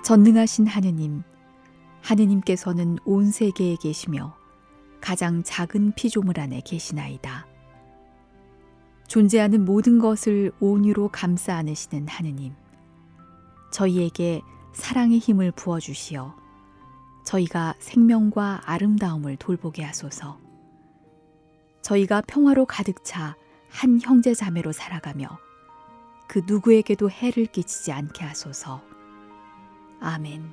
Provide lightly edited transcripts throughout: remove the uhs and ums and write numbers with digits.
전능하신 하느님, 하느님께서는 온 세계에 계시며 가장 작은 피조물 안에 계시나이다. 존재하는 모든 것을 온유로 감싸 안으시는 하느님, 저희에게 사랑의 힘을 부어주시어 저희가 생명과 아름다움을 돌보게 하소서. 저희가 평화로 가득 차 한 형제 자매로 살아가며 그 누구에게도 해를 끼치지 않게 하소서. 아멘.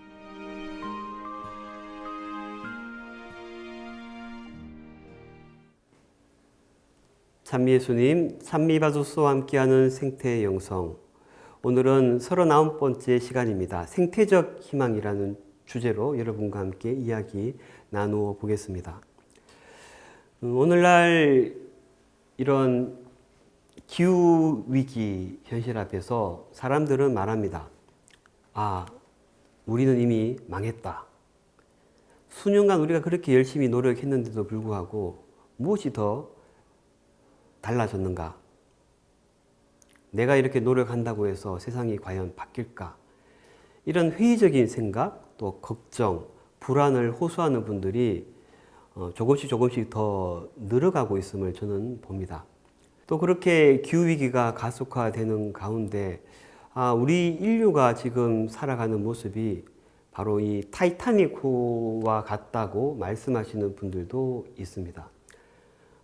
찬미 예수님, 찬미 바주스와 함께하는 생태의 영성. 오늘은 39번째 시간입니다. 생태적 희망이라는 주제로 여러분과 함께 이야기 나누어 보겠습니다. 오늘날 이런 기후위기 현실 앞에서 사람들은 말합니다. 우리는 이미 망했다. 수년간 우리가 그렇게 열심히 노력했는데도 불구하고 무엇이 더 달라졌는가? 내가 이렇게 노력한다고 해서 세상이 과연 바뀔까? 이런 회의적인 생각, 또 걱정, 불안을 호소하는 분들이 조금씩 더 늘어가고 있음을 저는 봅니다. 또 그렇게 기후위기가 가속화되는 가운데 우리 인류가 지금 살아가는 모습이 바로 이 타이타닉호와 같다고 말씀하시는 분들도 있습니다.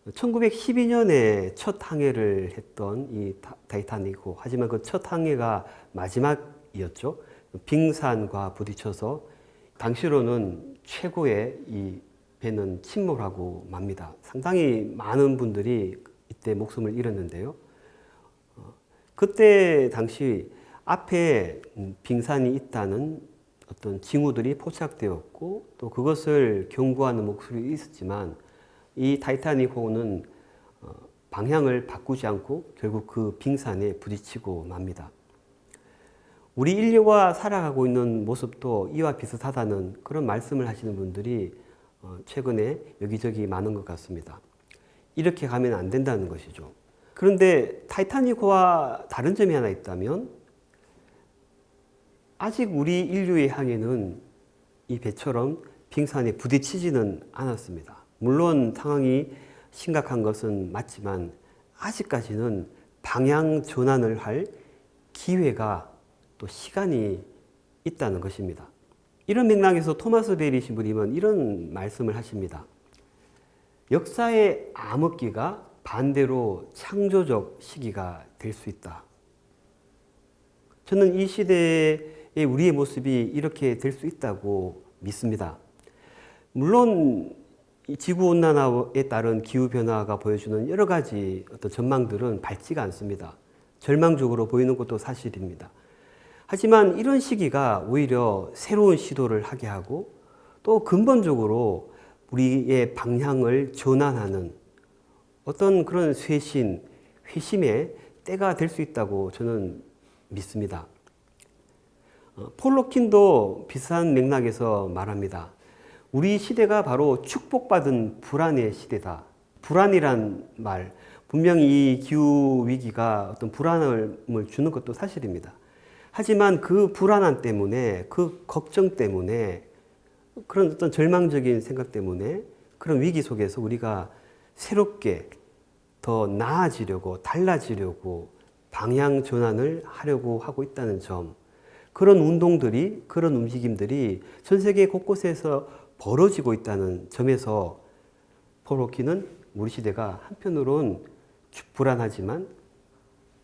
1912년에 첫 항해를 했던 이 타이타닉호, 하지만 그 첫 항해가 마지막이었죠. 빙산과 부딪혀서 당시로는 최고의 이 배는 침몰하고 맙니다. 상당히 많은 분들이 이때 목숨을 잃었는데요. 그때 당시 앞에 빙산이 있다는 어떤 징후들이 포착되었고 또 그것을 경고하는 목소리가 있었지만 이 타이타닉호는 방향을 바꾸지 않고 결국 그 빙산에 부딪히고 맙니다. 우리 인류가 살아가고 있는 모습도 이와 비슷하다는 그런 말씀을 하시는 분들이 최근에 여기저기 많은 것 같습니다. 이렇게 가면 안 된다는 것이죠. 그런데 타이타닉호와 다른 점이 하나 있다면 아직 우리 인류의 항해는 이 배처럼 빙산에 부딪히지는 않았습니다. 물론 상황이 심각한 것은 맞지만 아직까지는 방향 전환을 할 기회가 또 시간이 있다는 것입니다. 이런 맥락에서 토마스 베리 신부님은 이런 말씀을 하십니다. 역사의 암흑기가 반대로 창조적 시기가 될 수 있다. 저는 이 시대의 우리의 모습이 이렇게 될 수 있다고 믿습니다. 물론 지구온난화에 따른 기후변화가 보여주는 여러 가지 어떤 전망들은 밝지가 않습니다. 절망적으로 보이는 것도 사실입니다. 하지만 이런 시기가 오히려 새로운 시도를 하게 하고 또 근본적으로 우리의 방향을 전환하는 어떤 그런 쇄신, 회심의 때가 될 수 있다고 저는 믿습니다. 폴 로킨도 비슷한 맥락에서 말합니다. 우리 시대가 바로 축복받은 불안의 시대다. 불안이란 말, 분명히 이 기후위기가 어떤 불안을 주는 것도 사실입니다. 하지만 그 불안함 때문에, 그 걱정 때문에, 그런 어떤 절망적인 생각 때문에 그런 위기 속에서 우리가 새롭게 더 나아지려고, 달라지려고 방향 전환을 하려고 하고 있다는 점, 그런 운동들이, 그런 움직임들이 전 세계 곳곳에서 벌어지고 있다는 점에서 폴 로키는 우리 시대가 한편으로는 불안하지만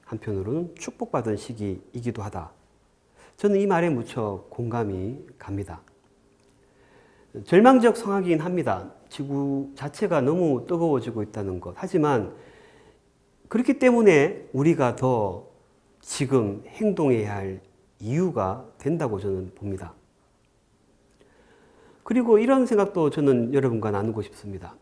한편으로는 축복받은 시기이기도 하다. 저는 이 말에 무척 공감이 갑니다. 절망적 상황이긴 합니다. 지구 자체가 너무 뜨거워지고 있다는 것. 하지만 그렇기 때문에 우리가 더 지금 행동해야 할 이유가 된다고 저는 봅니다. 그리고 이런 생각도 저는 여러분과 나누고 싶습니다.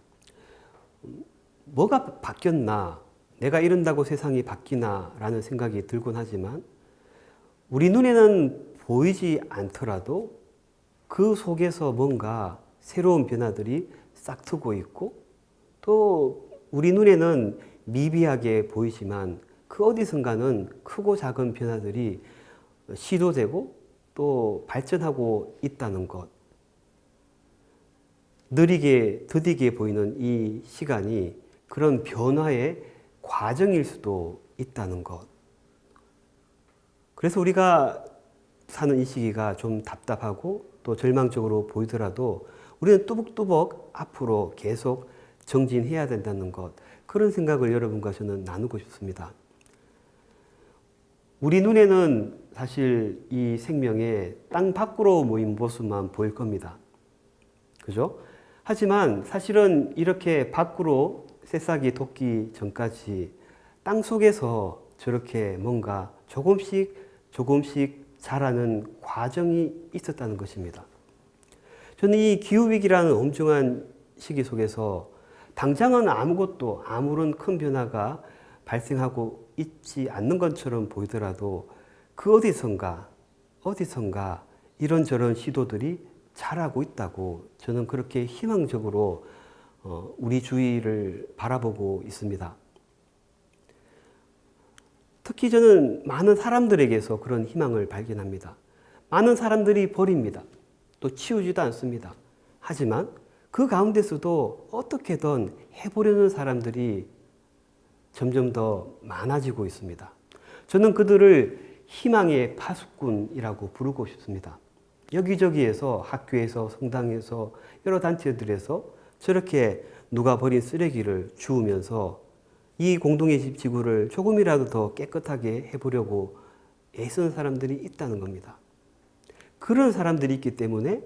뭐가 바뀌었나? 내가 이런다고 세상이 바뀌나? 라는 생각이 들곤 하지만 우리 눈에는 보이지 않더라도 그 속에서 뭔가 새로운 변화들이 싹트고 있고 또 우리 눈에는 미비하게 보이지만 그 어디선가는 크고 작은 변화들이 시도되고 또 발전하고 있다는 것, 느리게 더디게 보이는 이 시간이 그런 변화의 과정일 수도 있다는 것. 그래서 우리가 사는 이 시기가 좀 답답하고 또 절망적으로 보이더라도 우리는 뚜벅뚜벅 앞으로 계속 정진해야 된다는 것, 그런 생각을 여러분과 저는 나누고 싶습니다. 우리 눈에는 사실 이 생명의 땅 밖으로 모인 모습만 보일 겁니다. 그죠? 하지만 사실은 이렇게 밖으로 새싹이 돋기 전까지 땅 속에서 저렇게 뭔가 조금씩 자라는 과정이 있었다는 것입니다. 저는 이 기후위기라는 엄중한 시기 속에서 당장은 아무런 큰 변화가 발생하고 있지 않는 것처럼 보이더라도 그 어디선가 이런저런 시도들이 잘하고 있다고 저는 그렇게 희망적으로 우리 주위를 바라보고 있습니다. 특히 저는 많은 사람들에게서 그런 희망을 발견합니다. 많은 사람들이 버립니다. 또 치우지도 않습니다. 하지만 그 가운데서도 어떻게든 해보려는 사람들이 점점 더 많아지고 있습니다. 저는 그들을 희망의 파수꾼이라고 부르고 싶습니다. 여기저기에서 학교에서 성당에서 여러 단체들에서 저렇게 누가 버린 쓰레기를 주우면서 이 공동의 지구를 조금이라도 더 깨끗하게 해보려고 애쓰는 사람들이 있다는 겁니다. 그런 사람들이 있기 때문에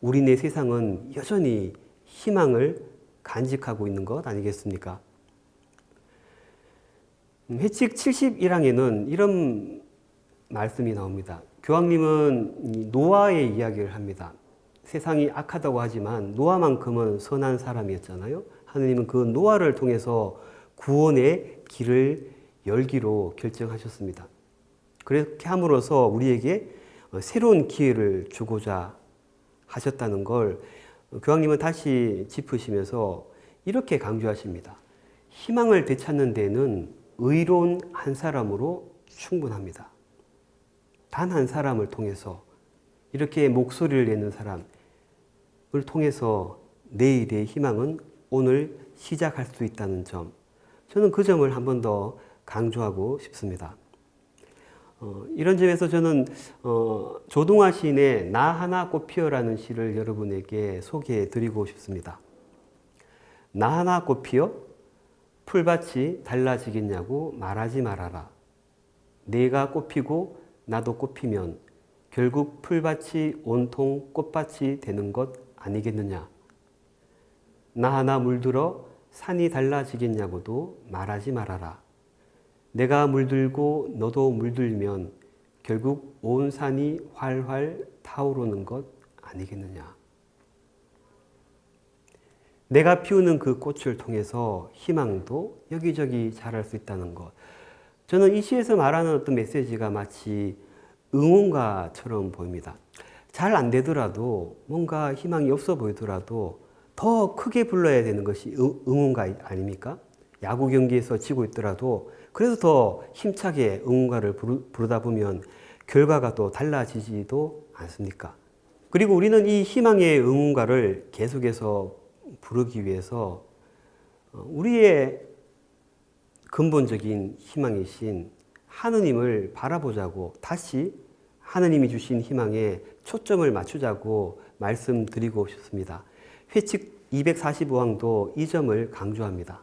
우리네 세상은 여전히 희망을 간직하고 있는 것 아니겠습니까? 회칙 71항에는 이런 말씀이 나옵니다. 교황님은 노아의 이야기를 합니다. 세상이 악하다고 하지만 노아만큼은 선한 사람이었잖아요. 하느님은 그 노아를 통해서 구원의 길을 열기로 결정하셨습니다. 그렇게 함으로써 우리에게 새로운 기회를 주고자 하셨다는 걸 교황님은 다시 짚으시면서 이렇게 강조하십니다. 희망을 되찾는 데는 의로운 한 사람으로 충분합니다. 단 한 사람을 통해서 이렇게 목소리를 내는 사람을 통해서 내일의 희망은 오늘 시작할 수 있다는 점, 저는 그 점을 한 번 더 강조하고 싶습니다. 이런 점에서 저는 조동아 시인의 나 하나 꽃 피어라는 시를 여러분에게 소개해 드리고 싶습니다. 나 하나 꽃 피어 풀밭이 달라지겠냐고 말하지 말아라. 내가 꽃피고 나도 꽃피면 결국 풀밭이 온통 꽃밭이 되는 것 아니겠느냐. 나 하나 물들어 산이 달라지겠냐고도 말하지 말아라. 내가 물들고 너도 물들면 결국 온 산이 활활 타오르는 것 아니겠느냐. 내가 피우는 그 꽃을 통해서 희망도 여기저기 자랄 수 있다는 것. 저는 이 시에서 말하는 어떤 메시지가 마치 응원가처럼 보입니다. 잘 안 되더라도 뭔가 희망이 없어 보이더라도 더 크게 불러야 되는 것이 응원가 아닙니까? 야구 경기에서 지고 있더라도 그래서 더 힘차게 응원가를 부르다 보면 결과가 또 달라지지도 않습니까? 그리고 우리는 이 희망의 응원가를 계속해서 부르기 위해서 우리의 근본적인 희망이신 하느님을 바라보자고, 다시 하느님이 주신 희망에 초점을 맞추자고 말씀드리고 싶습니다. 회칙 245항도 이 점을 강조합니다.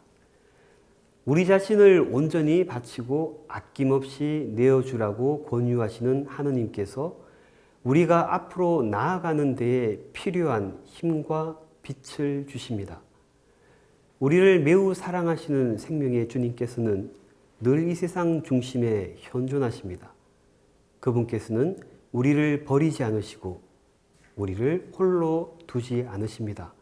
우리 자신을 온전히 바치고 아낌없이 내어주라고 권유하시는 하느님께서 우리가 앞으로 나아가는 데에 필요한 힘과 빛을 주십니다. 우리를 매우 사랑하시는 생명의 주님께서는 늘 이 세상 중심에 현존하십니다. 그분께서는 우리를 버리지 않으시고 우리를 홀로 두지 않으십니다.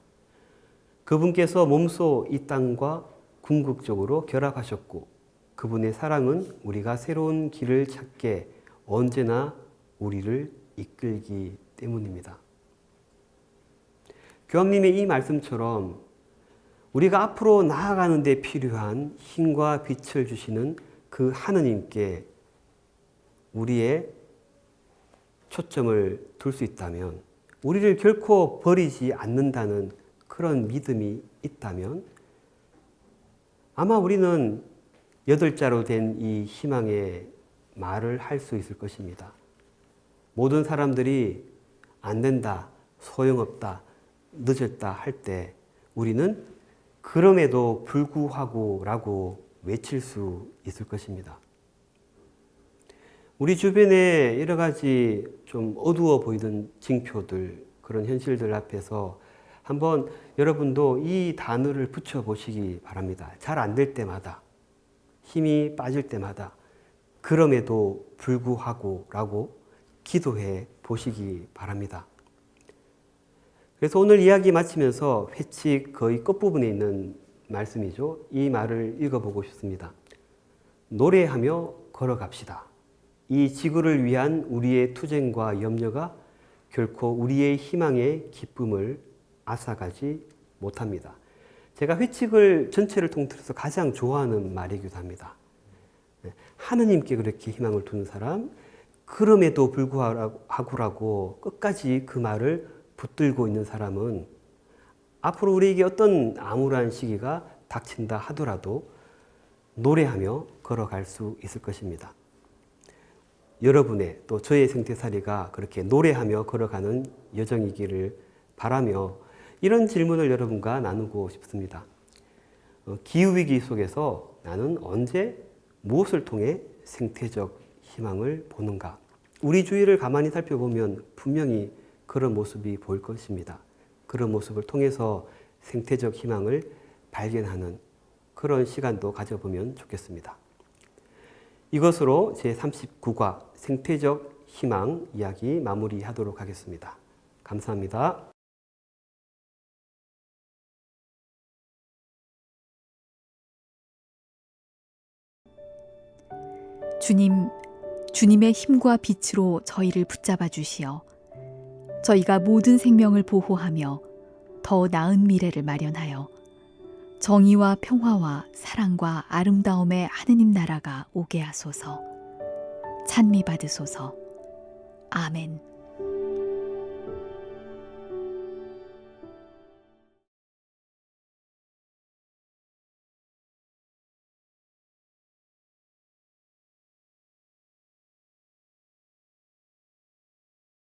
그분께서 몸소 이 땅과 궁극적으로 결합하셨고 그분의 사랑은 우리가 새로운 길을 찾게 언제나 우리를 이끌기 때문입니다. 교황님의 이 말씀처럼 우리가 앞으로 나아가는 데 필요한 힘과 빛을 주시는 그 하느님께 우리의 초점을 둘 수 있다면, 우리를 결코 버리지 않는다는 그런 믿음이 있다면 아마 우리는 8자로 된 이 희망의 말을 할 수 있을 것입니다. 모든 사람들이 안 된다, 소용없다, 늦었다 할 때 우리는 그럼에도 불구하고 라고 외칠 수 있을 것입니다. 우리 주변에 여러 가지 좀 어두워 보이는 징표들, 그런 현실들 앞에서 한번 여러분도 이 단어를 붙여보시기 바랍니다. 잘 안 될 때마다, 힘이 빠질 때마다 그럼에도 불구하고 라고 기도해 보시기 바랍니다. 그래서 오늘 이야기 마치면서 회칙 거의 끝부분에 있는 말씀이죠. 이 말을 읽어보고 싶습니다. 노래하며 걸어갑시다. 이 지구를 위한 우리의 투쟁과 염려가 결코 우리의 희망의 기쁨을 앗아가지 못합니다. 제가 회칙을 전체를 통틀어서 가장 좋아하는 말이기도 합니다. 하느님께 그렇게 희망을 두는 사람, 그럼에도 불구하고라고 끝까지 그 말을 붙들고 있는 사람은 앞으로 우리에게 어떤 암울한 시기가 닥친다 하더라도 노래하며 걸어갈 수 있을 것입니다. 여러분의 또 저의 생태살이가 그렇게 노래하며 걸어가는 여정이기를 바라며 이런 질문을 여러분과 나누고 싶습니다. 기후위기 속에서 나는 언제 무엇을 통해 생태적 희망을 보는가? 우리 주위를 가만히 살펴보면 분명히 그런 모습이 보일 것입니다. 그런 모습을 통해서 생태적 희망을 발견하는 그런 시간도 가져보면 좋겠습니다. 이것으로 제39과 생태적 희망 이야기 마무리하도록 하겠습니다. 감사합니다. 주님의 힘과 빛으로 저희를 붙잡아 주시어 저희가 모든 생명을 보호하며 더 나은 미래를 마련하여 정의와 평화와 사랑과 아름다움의 하느님 나라가 오게 하소서. 찬미 받으소서. 아멘.